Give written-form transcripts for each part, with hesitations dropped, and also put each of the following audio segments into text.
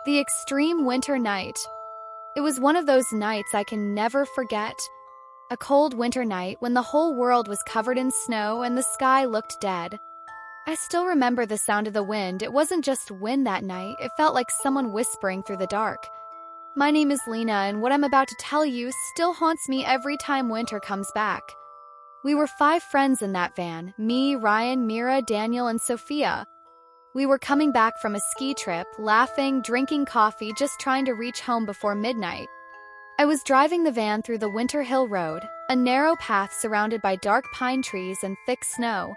The extreme winter night. It was one of those nights I can never forget. A cold winter night when the whole world was covered in snow and the sky looked dead. I still remember the sound of the wind. It wasn't just wind that night, it felt like someone whispering through the dark. My name is Lena, and what I'm about to tell you still haunts me every time winter comes back. We were 5 friends in that van: me, Ryan, Mira, Daniel, and Sophia. We were coming back from a ski trip, laughing, drinking coffee, just trying to reach home before midnight. I was driving the van through the Winter Hill Road, a narrow path surrounded by dark pine trees and thick snow.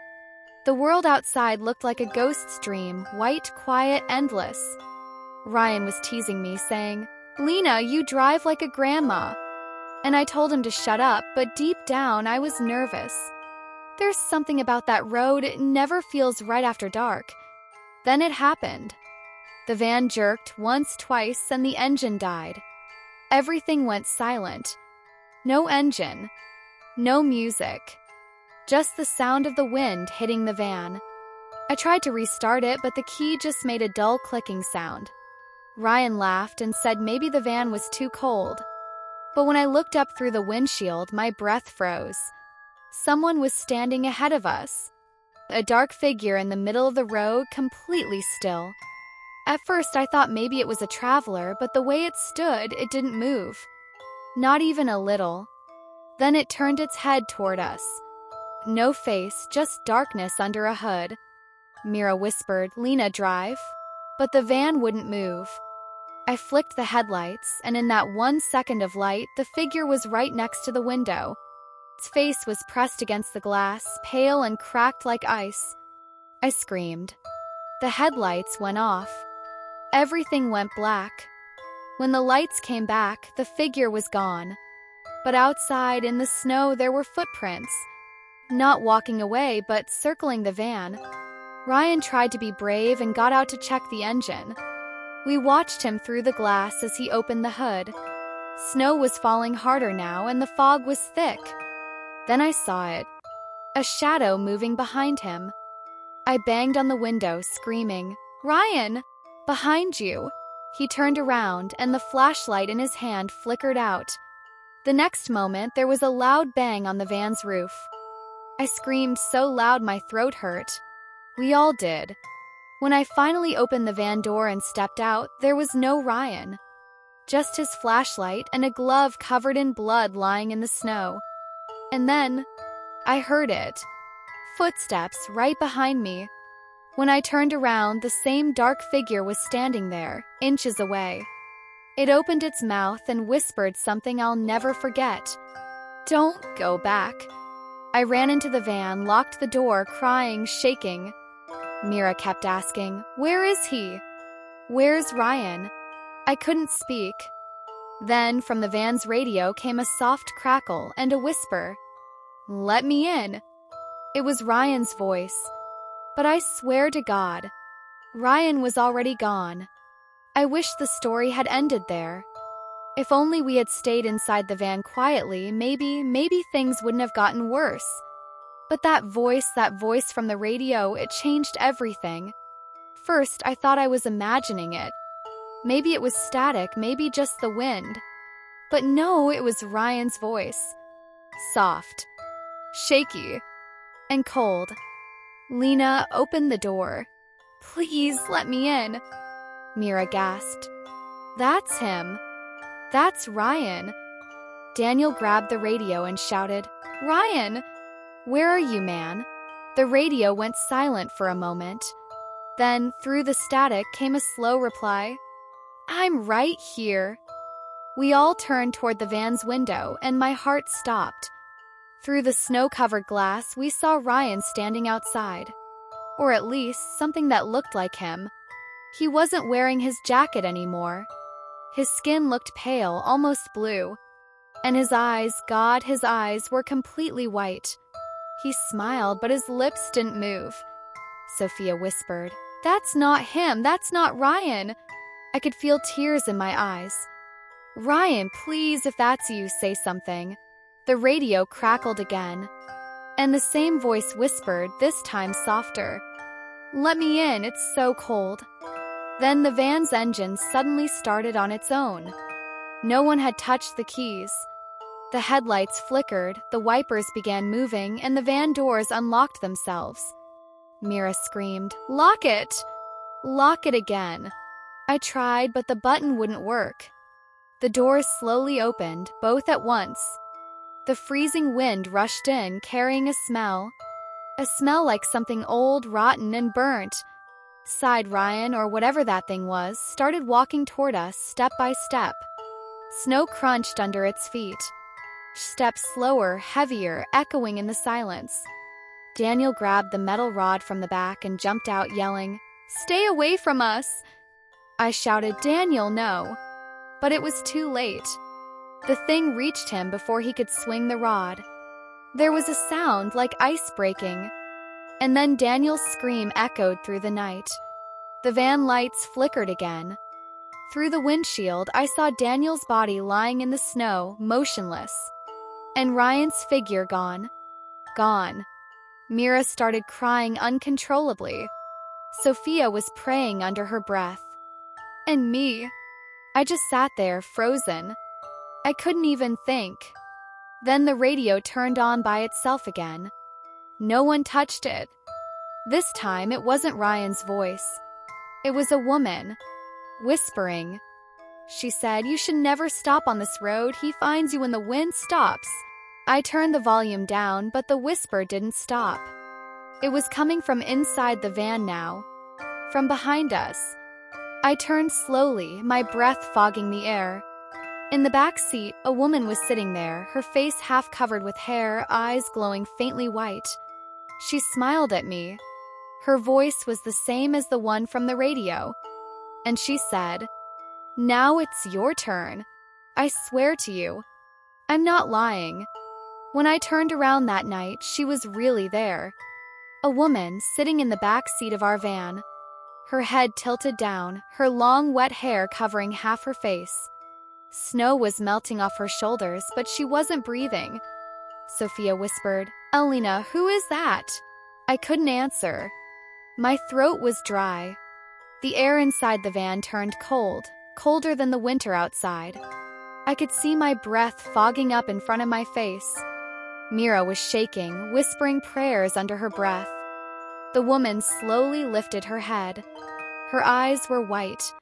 The world outside looked like a ghost's dream, white, quiet, endless. Ryan was teasing me, saying, "Lena, you drive like a grandma." And I told him to shut up, but deep down I was nervous. There's something about that road, it never feels right after dark. Then it happened. The van jerked once, twice, and the engine died. Everything went silent. No engine. No music. Just the sound of the wind hitting the van. I tried to restart it, but the key just made a dull clicking sound. Ryan laughed and said maybe the van was too cold. But when I looked up through the windshield, my breath froze. Someone was standing ahead of us. A dark figure in the middle of the road, completely still. At first, I thought maybe it was a traveler, but the way it stood, it didn't move. Not even a little. Then it turned its head toward us. No face, just darkness under a hood. Mira whispered, "Lena, drive." But the van wouldn't move. I flicked the headlights, and in that 1 second of light, the figure was right next to the window. Its face was pressed against the glass, pale and cracked like ice. I screamed. The headlights went off. Everything went black. When the lights came back, the figure was gone. But outside, in the snow, there were footprints. Not walking away, but circling the van. Ryan tried to be brave and got out to check the engine. We watched him through the glass as he opened the hood. Snow was falling harder now, and the fog was thick. Then I saw it. A shadow moving behind him. I banged on the window, screaming, "Ryan! Behind you!" He turned around, and the flashlight in his hand flickered out. The next moment, there was a loud bang on the van's roof. I screamed so loud my throat hurt. We all did. When I finally opened the van door and stepped out, there was no Ryan. Just his flashlight and a glove covered in blood lying in the snow. And then, I heard it. Footsteps right behind me. When I turned around, the same dark figure was standing there, inches away. It opened its mouth and whispered something I'll never forget. "Don't go back." I ran into the van, locked the door, crying, shaking. Mira kept asking, "Where is he? Where's Ryan?" I couldn't speak. Then, from the van's radio came a soft crackle and a whisper. "Let me in." It was Ryan's voice. But I swear to God, Ryan was already gone. I wish the story had ended there. If only we had stayed inside the van quietly, maybe things wouldn't have gotten worse. But that voice from the radio, it changed everything. First, I thought I was imagining it. Maybe it was static, maybe just the wind. But no, it was Ryan's voice. Soft, shaky, and cold. "Lena, open the door. Please let me in." Mira gasped. "That's him. That's Ryan." Daniel grabbed the radio and shouted, "Ryan! Where are you, man?" The radio went silent for a moment. Then, through the static, came a slow reply, "I'm right here." We all turned toward the van's window, and my heart stopped. Through the snow-covered glass, we saw Ryan standing outside. Or at least, something that looked like him. He wasn't wearing his jacket anymore. His skin looked pale, almost blue. And his eyes, God, his eyes were completely white. He smiled, but his lips didn't move. Sophia whispered, "That's not him, that's not Ryan." I could feel tears in my eyes. "Ryan, please, if that's you, say something." The radio crackled again. And the same voice whispered, this time softer, "Let me in, it's so cold." Then the van's engine suddenly started on its own. No one had touched the keys. The headlights flickered, the wipers began moving, and the van doors unlocked themselves. Mira screamed, "Lock it! Lock it again." I tried, but the button wouldn't work. The doors slowly opened, both at once. The freezing wind rushed in, carrying a smell like something old, rotten, and burnt. Side Ryan, or whatever that thing was, started walking toward us, step by step. Snow crunched under its feet. Steps slower, heavier, echoing in the silence. Daniel grabbed the metal rod from the back and jumped out, yelling, "Stay away from us!" I shouted, "Daniel, no!" But it was too late. The thing reached him before he could swing the rod. There was a sound like ice breaking, and then Daniel's scream echoed through the night. The van lights flickered again. Through the windshield, I saw Daniel's body lying in the snow, motionless, and Ryan's figure gone. Gone. Mira started crying uncontrollably. Sophia was praying under her breath. And me, I just sat there, frozen. I couldn't even think. Then the radio turned on by itself again. No one touched it. This time it wasn't Ryan's voice. It was a woman, whispering. She said, "You should never stop on this road. He finds you when the wind stops." I turned the volume down, but the whisper didn't stop. It was coming from inside the van now, from behind us. I turned slowly, my breath fogging the air. In the back seat, a woman was sitting there, her face half covered with hair, eyes glowing faintly white. She smiled at me. Her voice was the same as the one from the radio. And she said, "Now it's your turn. I swear to you. I'm not lying." When I turned around that night, she was really there. A woman sitting in the back seat of our van. Her head tilted down, her long wet hair covering half her face. Snow was melting off her shoulders, but she wasn't breathing. Sophia whispered, "Alina, who is that?" I couldn't answer. My throat was dry. The air inside the van turned cold, colder than the winter outside. I could see my breath fogging up in front of my face. Mira was shaking, whispering prayers under her breath. The woman slowly lifted her head. Her eyes were white.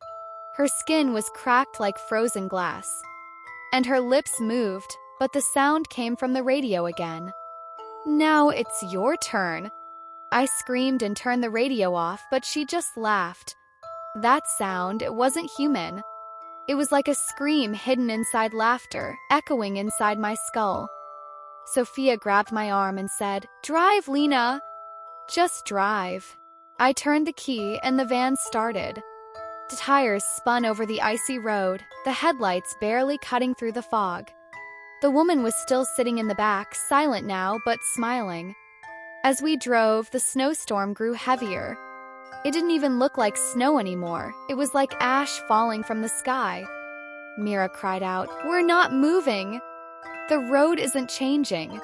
Her skin was cracked like frozen glass. And her lips moved, but the sound came from the radio again. "Now it's your turn." I screamed and turned the radio off, but she just laughed. That sound, it wasn't human. It was like a scream hidden inside laughter, echoing inside my skull. Sophia grabbed my arm and said, "Drive, Lena. Just drive." I turned the key and the van started. The tires spun over the icy road, the headlights barely cutting through the fog. The woman was still sitting in the back, silent now, but smiling. As we drove, the snowstorm grew heavier. It didn't even look like snow anymore. It was like ash falling from the sky. Mira cried out, "We're not moving. The road isn't changing."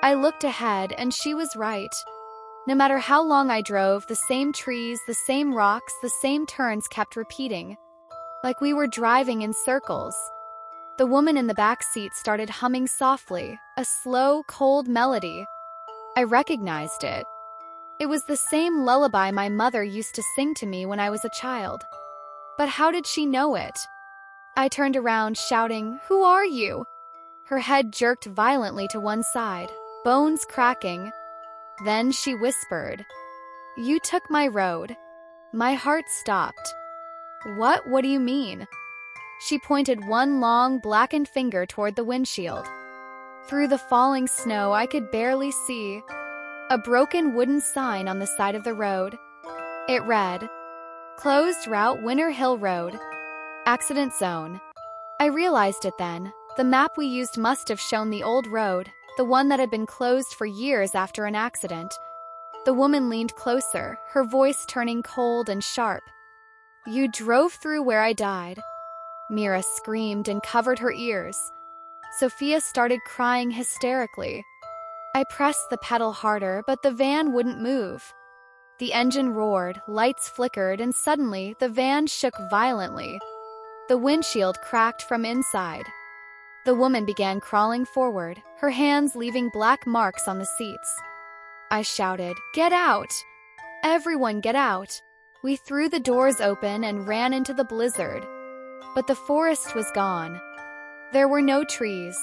I looked ahead, and she was right. No matter how long I drove, the same trees, the same rocks, the same turns kept repeating, like we were driving in circles. The woman in the back seat started humming softly, a slow, cold melody. I recognized it. It was the same lullaby my mother used to sing to me when I was a child. But how did she know it? I turned around, shouting, "Who are you?" Her head jerked violently to one side, bones cracking. Then she whispered, "You took my road." My heart stopped. "What? What do you mean?" She pointed one long, blackened finger toward the windshield. Through the falling snow, I could barely see a broken wooden sign on the side of the road. It read, "Closed route Winter Hill Road. Accident zone." I realized it then. The map we used must have shown the old road, the one that had been closed for years after an accident. The woman leaned closer, her voice turning cold and sharp. "You drove through where I died." Mira screamed and covered her ears. Sophia started crying hysterically. I pressed the pedal harder, but the van wouldn't move. The engine roared, lights flickered, and suddenly the van shook violently. The windshield cracked from inside. The woman began crawling forward, her hands leaving black marks on the seats. I shouted, "Get out! Everyone get out!" We threw the doors open and ran into the blizzard. But the forest was gone. There were no trees,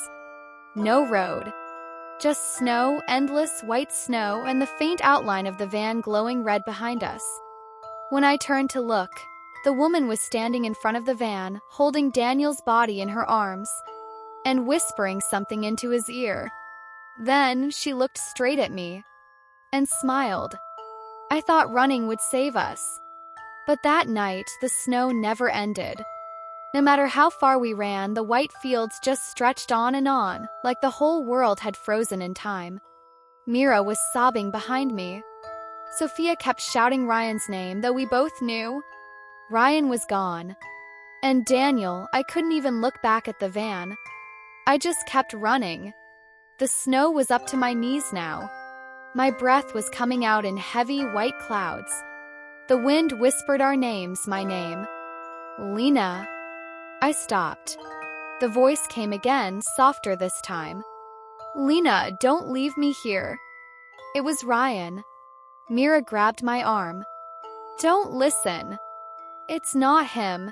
no road, just snow, endless white snow, and the faint outline of the van glowing red behind us. When I turned to look, the woman was standing in front of the van, holding Daniel's body in her arms and whispering something into his ear. Then she looked straight at me and smiled. I thought running would save us. But that night, the snow never ended. No matter how far we ran, the white fields just stretched on, like the whole world had frozen in time. Mira was sobbing behind me. Sophia kept shouting Ryan's name, though we both knew. Ryan was gone. And Daniel, I couldn't even look back at the van. I just kept running. The snow was up to my knees now. My breath was coming out in heavy white clouds. The wind whispered our names, my name. Lena. I stopped. The voice came again, softer this time. Lena, don't leave me here. It was Ryan. Mira grabbed my arm. Don't listen. It's not him.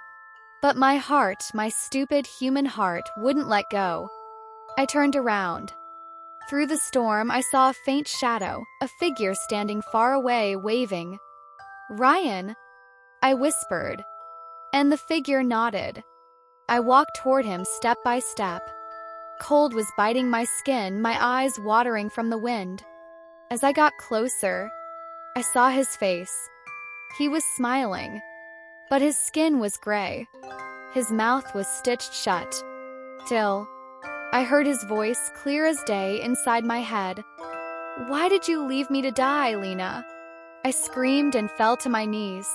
But my heart, my stupid human heart, wouldn't let go. I turned around. Through the storm, I saw a faint shadow, a figure standing far away, waving. Ryan, I whispered, and the figure nodded. I walked toward him step by step. Cold was biting my skin, my eyes watering from the wind. As I got closer, I saw his face. He was smiling, but his skin was gray. His mouth was stitched shut. Still, I heard his voice clear as day inside my head. Why did you leave me to die, Lena? I screamed and fell to my knees.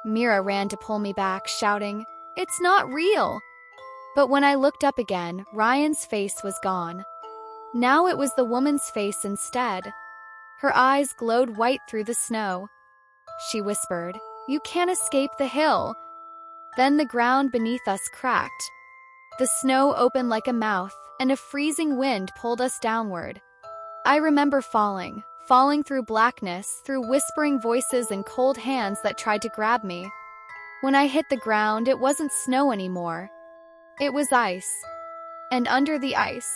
Mira ran to pull me back, shouting, It's not real! But when I looked up again, Ryan's face was gone. Now it was the woman's face instead. Her eyes glowed white through the snow. She whispered, You can't escape the hill. Then the ground beneath us cracked. The snow opened like a mouth, and a freezing wind pulled us downward. I remember falling through blackness, through whispering voices and cold hands that tried to grab me. When I hit the ground, it wasn't snow anymore. It was ice. And under the ice,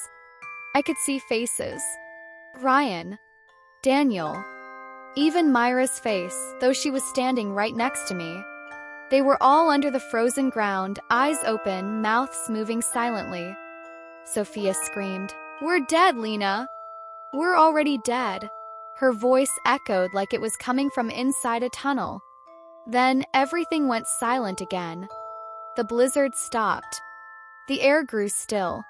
I could see faces. Ryan, Daniel, even Myra's face, though she was standing right next to me. They were all under the frozen ground, eyes open, mouths moving silently. Sophia screamed, We're dead, Lena! We're already dead. Her voice echoed like it was coming from inside a tunnel. Then everything went silent again. The blizzard stopped. The air grew still.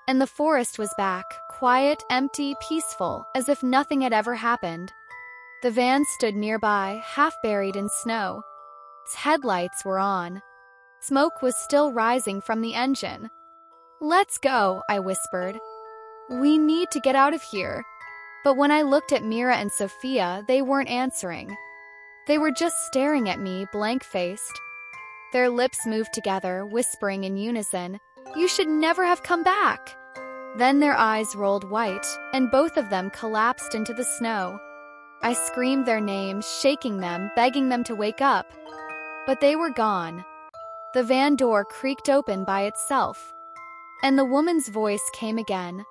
And the forest was back, quiet, empty, peaceful, as if nothing had ever happened. The van stood nearby, half buried in snow. Its headlights were on. Smoke was still rising from the engine. Let's go, I whispered. We need to get out of here. But when I looked at Mira and Sophia, they weren't answering. They were just staring at me, blank-faced. Their lips moved together, whispering in unison, You should never have come back. Then their eyes rolled white, and both of them collapsed into the snow. I screamed their names, shaking them, begging them to wake up. But they were gone. The van door creaked open by itself, and the woman's voice came again,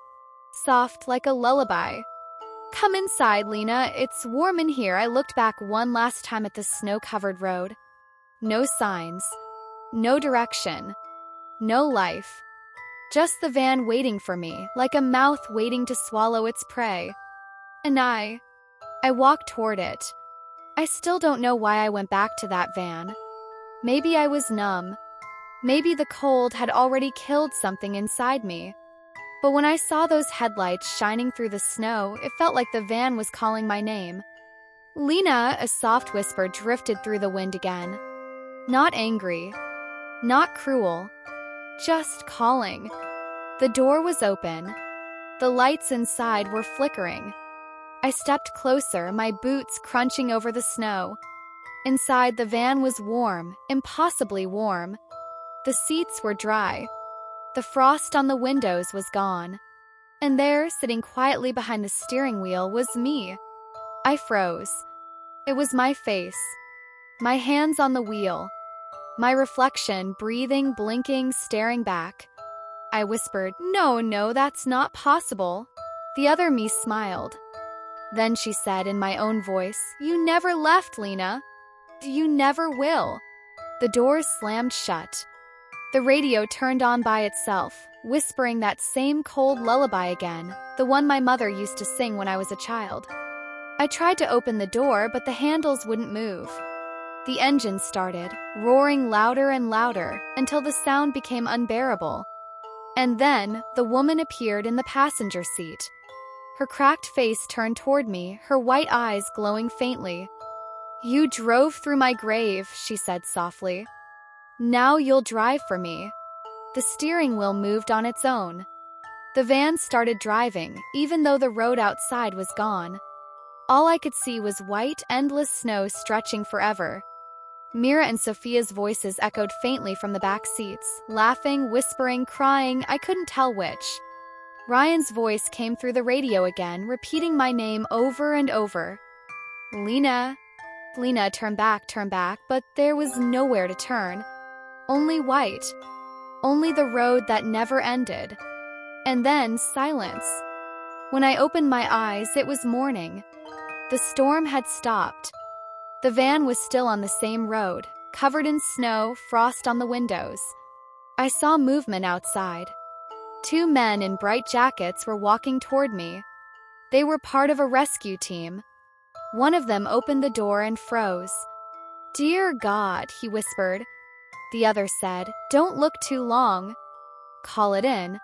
soft like a lullaby. Come inside, Lena. It's warm in here. I looked back one last time at the snow-covered road. No signs. No direction. No life. Just the van waiting for me, like a mouth waiting to swallow its prey. And I walked toward it. I still don't know why I went back to that van. Maybe I was numb. Maybe the cold had already killed something inside me. But when I saw those headlights shining through the snow, it felt like the van was calling my name. Lena, a soft whisper drifted through the wind again. Not angry. Not cruel. Just calling. The door was open. The lights inside were flickering. I stepped closer, my boots crunching over the snow. Inside, the van was warm, impossibly warm. The seats were dry. The frost on the windows was gone. And there, sitting quietly behind the steering wheel, was me. I froze. It was my face. My hands on the wheel. My reflection, breathing, blinking, staring back. I whispered, No, that's not possible. The other me smiled. Then she said in my own voice, You never left, Lena. You never will. The doors slammed shut. The radio turned on by itself, whispering that same cold lullaby again, the one my mother used to sing when I was a child. I tried to open the door, but the handles wouldn't move. The engine started, roaring louder and louder, until the sound became unbearable. And then, the woman appeared in the passenger seat. Her cracked face turned toward me, her white eyes glowing faintly. You drove through my grave, she said softly. Now you'll drive for me. The steering wheel moved on its own. The van started driving, even though the road outside was gone. All I could see was white, endless snow stretching forever. Mira and Sophia's voices echoed faintly from the back seats, laughing, whispering, crying, I couldn't tell which. Ryan's voice came through the radio again, repeating my name over and over. Lena. Lena, turn back, but there was nowhere to turn. Only white. Only the road that never ended. And then silence. When I opened my eyes, it was morning. The storm had stopped. The van was still on the same road, covered in snow, frost on the windows. I saw movement outside. 2 men in bright jackets were walking toward me. They were part of a rescue team. One of them opened the door and froze. Dear God, he whispered. The other said, Don't look too long. Call it in.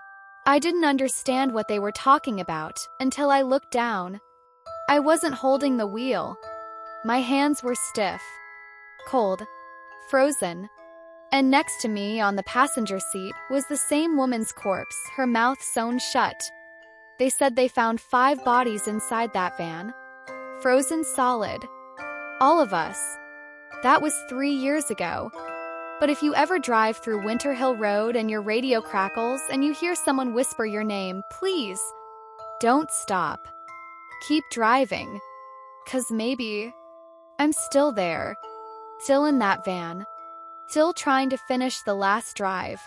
I didn't understand what they were talking about until I looked down. I wasn't holding the wheel. My hands were stiff, cold, frozen. And next to me on the passenger seat was the same woman's corpse, her mouth sewn shut. They said they found 5 bodies inside that van. Frozen solid. All of us. That was 3 years ago. But if you ever drive through Winter Hill Road and your radio crackles and you hear someone whisper your name, please, don't stop. Keep driving. 'Cause maybe I'm still there. Still in that van. Still trying to finish the last drive.